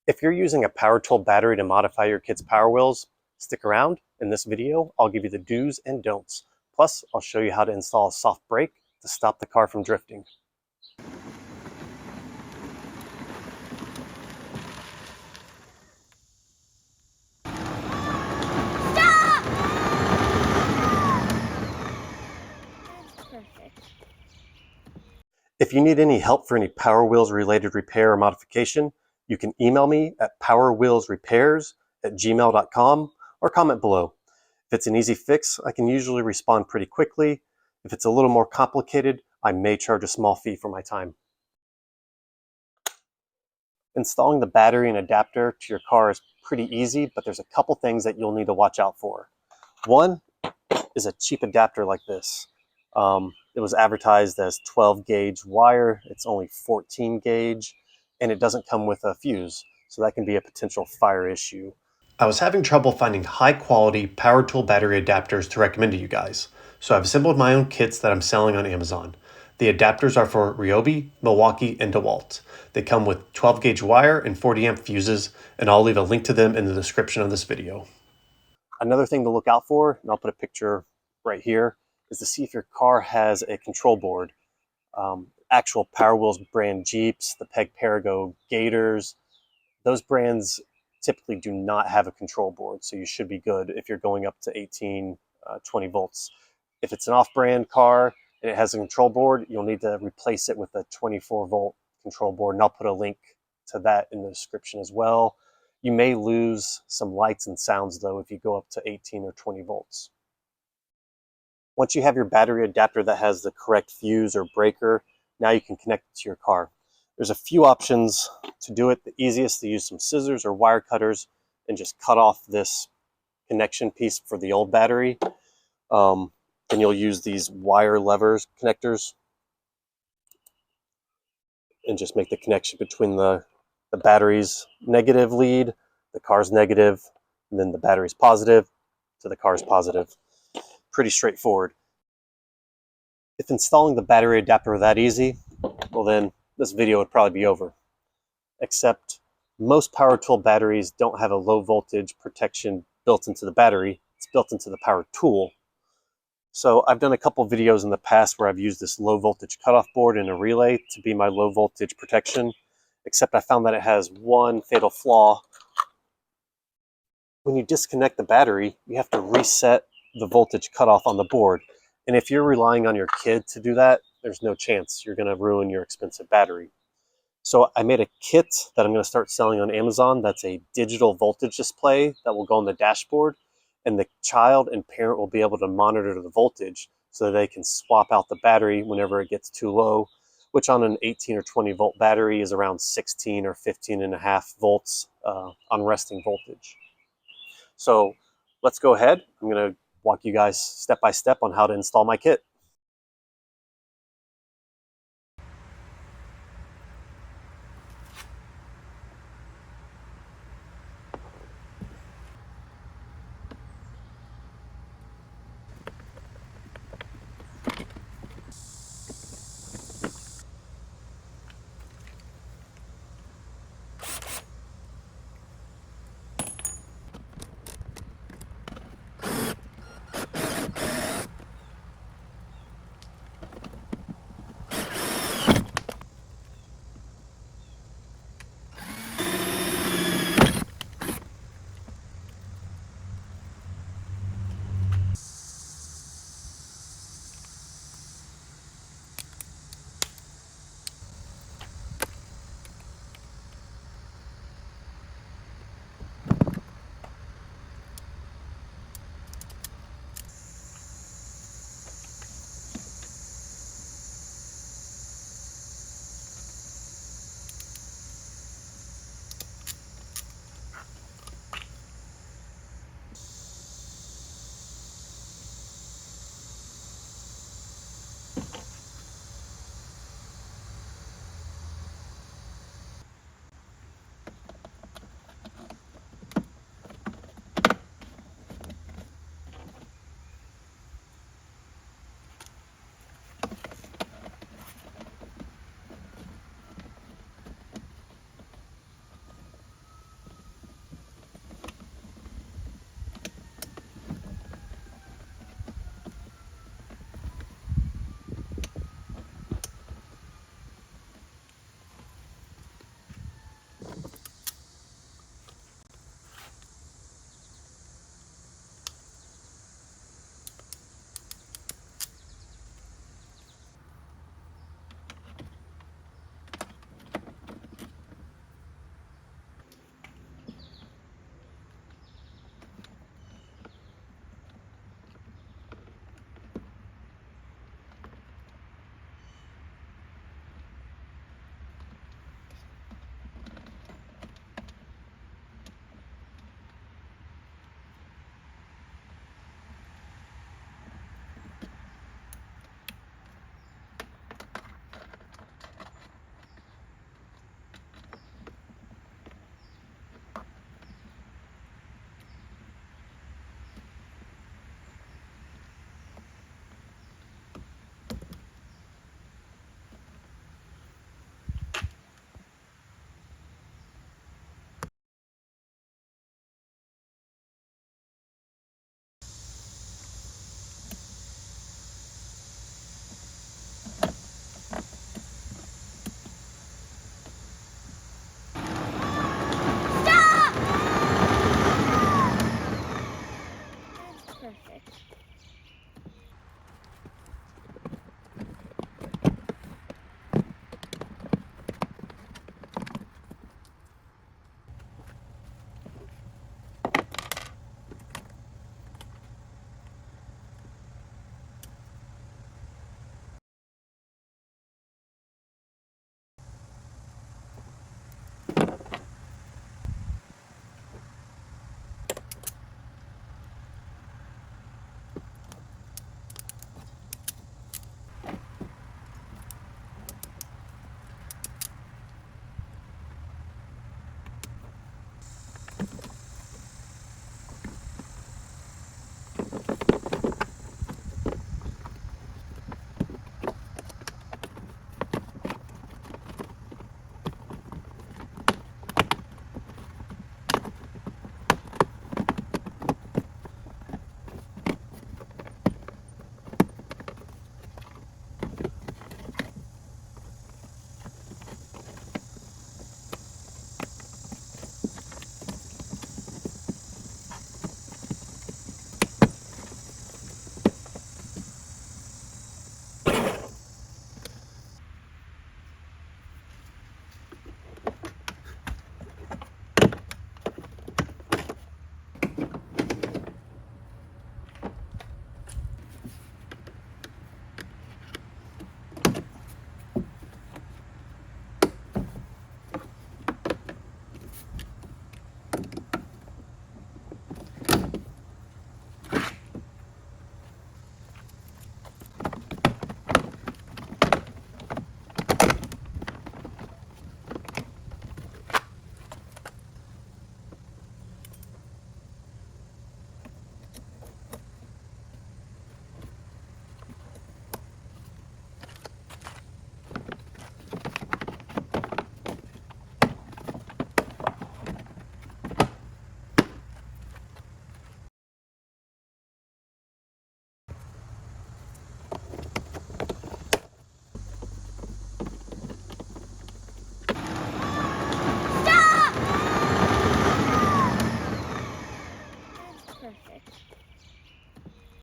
If you're using a power tool battery to modify your kid's Power Wheels, stick around. In this video, I'll give you the do's and don'ts. Plus, I'll show you how to install a soft brake to stop the car from drifting. If you need any help for any Power Wheels related repair or modification, you can email me at powerwheelsrepairs@gmail.com or comment below. If it's an easy fix, I can usually respond pretty quickly. If it's a little more complicated, I may charge a small fee for my time. Installing the battery and adapter to your car is pretty easy, but there's a couple things that you'll need to watch out for. One is a cheap adapter like this. It was advertised as 12 gauge wire. It's only 14 gauge, and it doesn't come with a fuse, so that can be a potential fire issue. I was having trouble finding high quality power tool battery adapters to recommend to you guys, so I've assembled my own kits that I'm selling on Amazon. The adapters are for Ryobi, Milwaukee, and DeWalt. They come with 12 gauge wire and 40 amp fuses, and I'll leave a link to them in the description of this video. Another thing to look out for, and I'll put a picture right here, is to see if your car has a control board. Actual Power Wheels brand Jeeps, the Perego Gators, those brands typically do not have a control board, so you should be good if you're going up to 18, 20 volts. If it's an off-brand car and it has a control board, you'll need to replace it with a 24-volt control board, and I'll put a link to that in the description as well. You may lose some lights and sounds, though, if you go up to 18 or 20 volts. Once you have your battery adapter that has the correct fuse or breaker, now you can connect it to your car. There's a few options to do it. The easiest is to use some scissors or wire cutters and just cut off this connection piece for the old battery. Then you'll use these wire levers connectors and just make the connection between the battery's negative lead, the car's negative, and then the battery's positive to the car's positive. Pretty straightforward. If installing the battery adapter were that easy, well then this video would probably be over. Except most power tool batteries don't have a low voltage protection built into the battery. It's built into the power tool. So I've done a couple videos in the past where I've used this low voltage cutoff board and a relay to be my low voltage protection, except I found that it has one fatal flaw. When you disconnect the battery, you have to reset the voltage cutoff on the board. And if you're relying on your kid to do that, there's no chance you're going to ruin your expensive battery. So I made a kit that I'm going to start selling on Amazon that's a digital voltage display that will go on the dashboard, and the child and parent will be able to monitor the voltage so that they can swap out the battery whenever it gets too low, which on an 18 or 20 volt battery is around 16 or 15 and a half volts on resting voltage. So let's go ahead. I'm going to walk you guys step by step on how to install my kit.